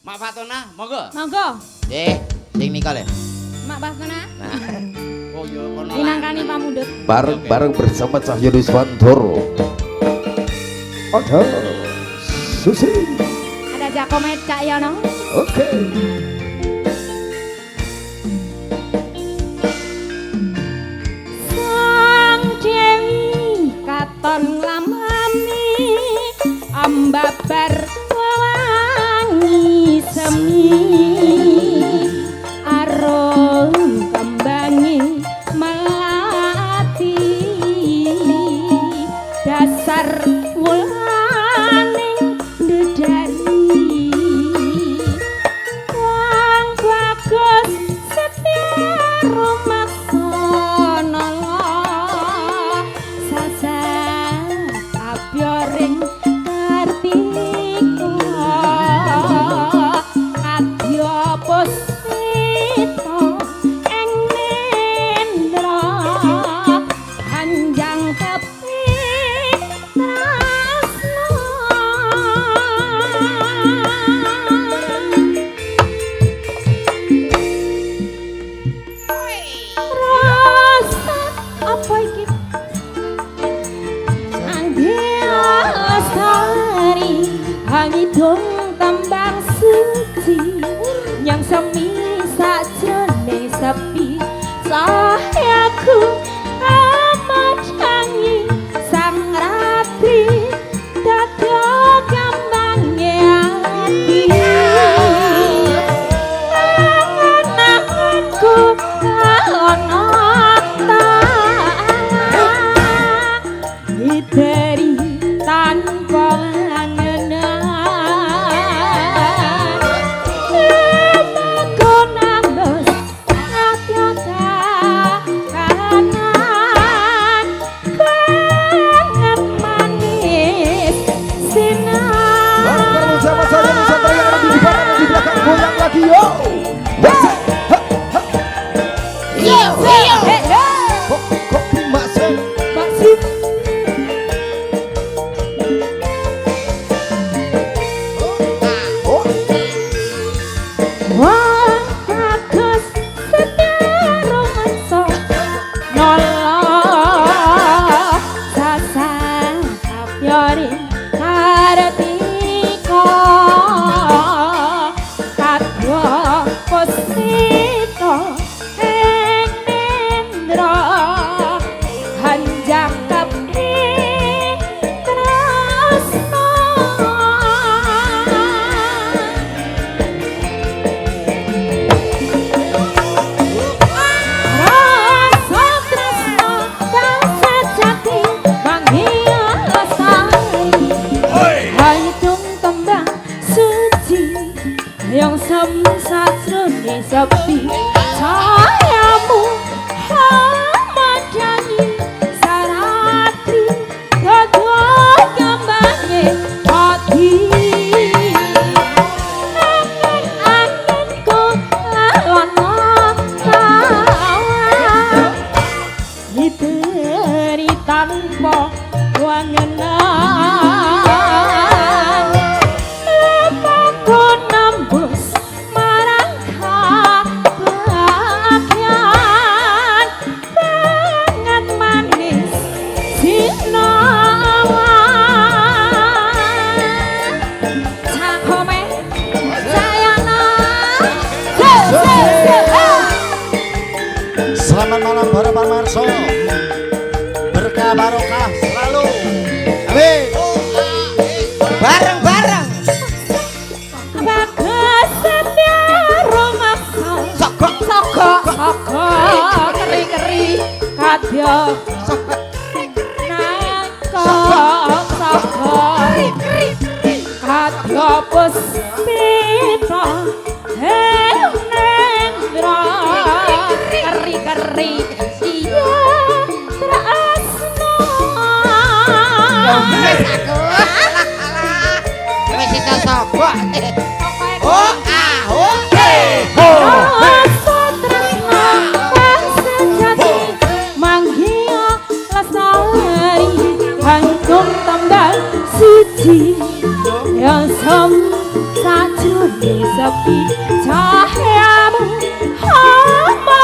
Mak Fatona, monggo. Monggo. Nggih, sing nika le. Mak Fatona. Nah. Oh ya kono. Minangkani pamundhut. Bareng-bareng bersama Cahyo Diswantoro. Ada Susi. Ada Jakomet Cak Yono. Oke. Sang Dewi katon lamami ambabar wewangi semi arum kembangi melati dasar wulaning dedari wong bagus setia rumaksono sasar abyoring kartika kadya pusita ing nendra panjang tepi tresno rasa apa iki Anggih hangidung tembang suci yang semi sajane sepi sayaku amat hangi sang ratri dada gambange ati angan-anganku ono Miteri tanpa angenan Aku nambus hati-hati kanan Banget manis sinar Bareng sama saya Nusantara yang ada di barang di belakang goyang lagi yo. Kopi masuk. Maksud Wah, bagus setia romansa noloh sasar kapyori kartika kadya pusita ing nendra hanjak kepi tresno Rasa tresno kang sejati manggih lestari Haitung tembang suci yang semi sajrone sepi cahayamu hamadani saratri dada gambange ati angen-angenku ono kawan Miteri tanpa wangenan Lepaku nembus marang kebahagiaan Banget manis sinawan Cakome sayana Selamat malam para pamarso. Berkah barokah selalu. Amin. Bareng-bareng. Bagus setia rumaksa Sogok. Sogok keri-keri kadya Nangkok sogok kadya puspita nendra keri-keri iya tresno Wis itu sogok. Oh, oke. Rasa tresno kang sejati manggih lestari hanggung tembang suci yang som sajrone sepi cahayamu, hamba